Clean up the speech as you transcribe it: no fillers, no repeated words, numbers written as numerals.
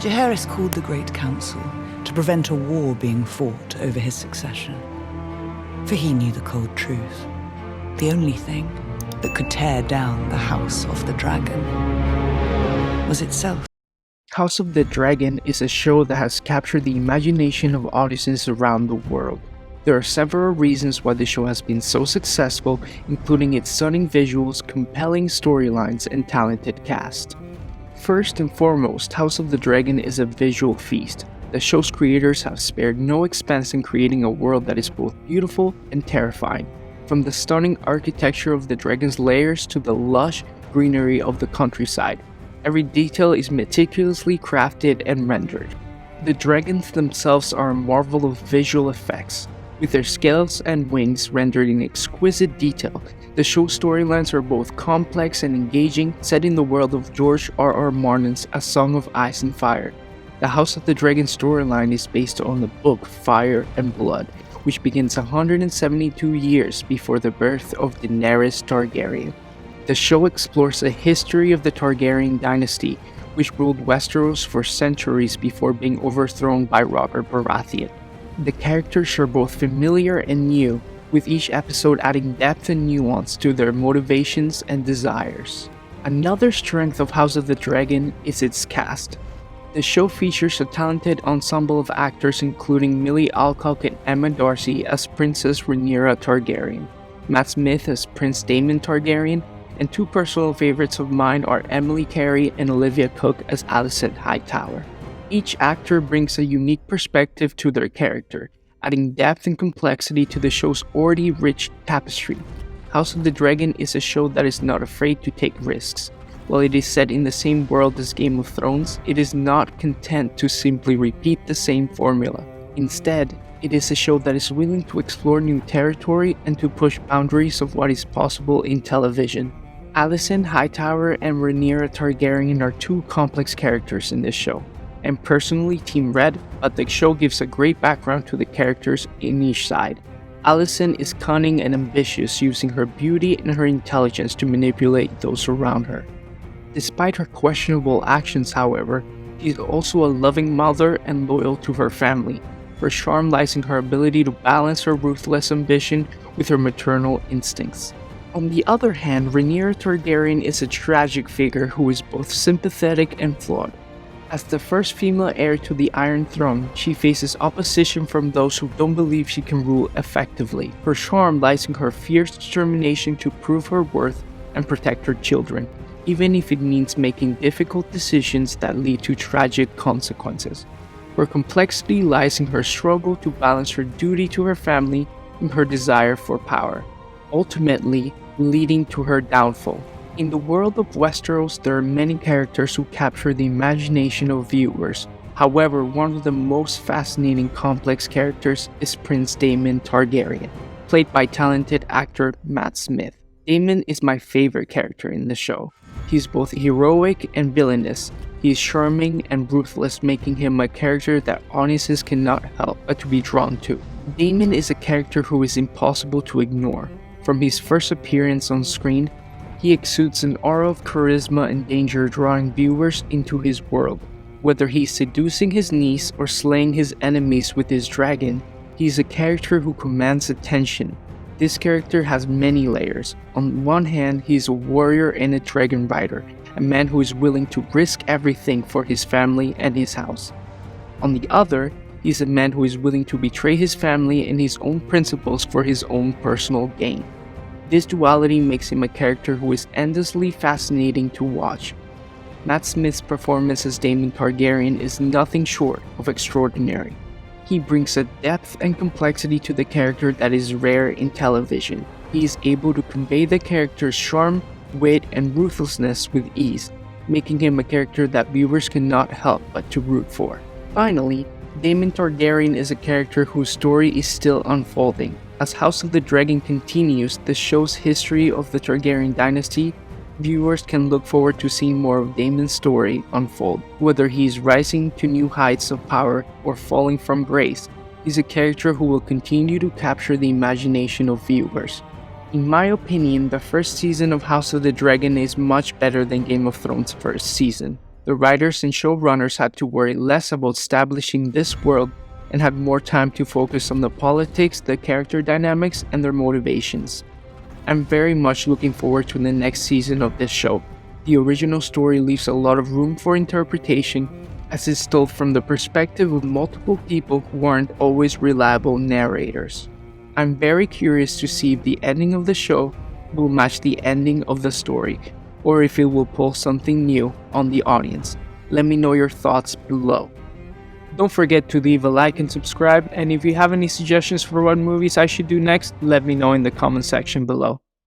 Jaehaerys called the Great Council to prevent a war being fought over his succession. For he knew the cold truth. The only thing that could tear down the House of the Dragon was itself. House of the Dragon is a show that has captured the imagination of audiences around the world. There are several reasons why the show has been so successful, including its stunning visuals, compelling storylines, and talented cast. First and foremost, House of the Dragon is a visual feast. The show's creators have spared no expense in creating a world that is both beautiful and terrifying. From the stunning architecture of the dragon's lairs to the lush greenery of the countryside, every detail is meticulously crafted and rendered. The dragons themselves are a marvel of visual effects. With their scales and wings rendered in exquisite detail, the show's storylines are both complex and engaging, set in the world of George R.R. Martin's A Song of Ice and Fire. The House of the Dragon storyline is based on the book Fire and Blood, which begins 172 years before the birth of Daenerys Targaryen. The show explores the history of the Targaryen dynasty, which ruled Westeros for centuries before being overthrown by Robert Baratheon. The characters are both familiar and new, with each episode adding depth and nuance to their motivations and desires. Another strength of House of the Dragon is its cast. The show features a talented ensemble of actors including Millie Alcock and Emma Darcy as Princess Rhaenyra Targaryen, Matt Smith as Prince Daemon Targaryen, and two personal favorites of mine are Emily Carey and Olivia Cooke as Alicent Hightower. Each actor brings a unique perspective to their character, adding depth and complexity to the show's already rich tapestry. House of the Dragon is a show that is not afraid to take risks. While it is set in the same world as Game of Thrones, it is not content to simply repeat the same formula. Instead, it is a show that is willing to explore new territory and to push boundaries of what is possible in television. Alicent Hightower and Rhaenyra Targaryen are two complex characters in this show. I'm personally Team Red, but the show gives a great background to the characters in each side. Alicent is cunning and ambitious, using her beauty and her intelligence to manipulate those around her. Despite her questionable actions, however, she is also a loving mother and loyal to her family. Her charm lies in her ability to balance her ruthless ambition with her maternal instincts. On the other hand, Rhaenyra Targaryen is a tragic figure who is both sympathetic and flawed. As the first female heir to the Iron Throne, she faces opposition from those who don't believe she can rule effectively. Her charm lies in her fierce determination to prove her worth and protect her children, even if it means making difficult decisions that lead to tragic consequences. Her complexity lies in her struggle to balance her duty to her family and her desire for power, ultimately leading to her downfall. In the world of Westeros, there are many characters who capture the imagination of viewers. However, one of the most fascinating complex characters is Prince Daemon Targaryen, played by talented actor Matt Smith. Daemon is my favorite character in the show. He's both heroic and villainous. He is charming and ruthless, making him a character that audiences cannot help but to be drawn to. Daemon is a character who is impossible to ignore. From his first appearance on screen, he exudes an aura of charisma and danger, drawing viewers into his world. Whether he's seducing his niece or slaying his enemies with his dragon, he's a character who commands attention. This character has many layers. On one hand, he's a warrior and a dragon rider, a man who is willing to risk everything for his family and his house. On the other, he's a man who is willing to betray his family and his own principles for his own personal gain. This duality makes him a character who is endlessly fascinating to watch. Matt Smith's performance as Daemon Targaryen is nothing short of extraordinary. He brings a depth and complexity to the character that is rare in television. He is able to convey the character's charm, wit, and ruthlessness with ease, making him a character that viewers cannot help but to root for. Finally, Daemon Targaryen is a character whose story is still unfolding. As House of the Dragon continues the show's history of the Targaryen dynasty, viewers can look forward to seeing more of Daemon's story unfold. Whether he is rising to new heights of power or falling from grace, he's a character who will continue to capture the imagination of viewers. In my opinion, the first season of House of the Dragon is much better than Game of Thrones' first season. The writers and showrunners had to worry less about establishing this world and had more time to focus on the politics, the character dynamics, and their motivations. I'm very much looking forward to the next season of this show. The original story leaves a lot of room for interpretation, as it's told from the perspective of multiple people who aren't always reliable narrators. I'm very curious to see if the ending of the show will match the ending of the story, or if it will pull something new on the audience. Let me know your thoughts below. Don't forget to leave a like and subscribe, and if you have any suggestions for what movies I should do next, let me know in the comment section below.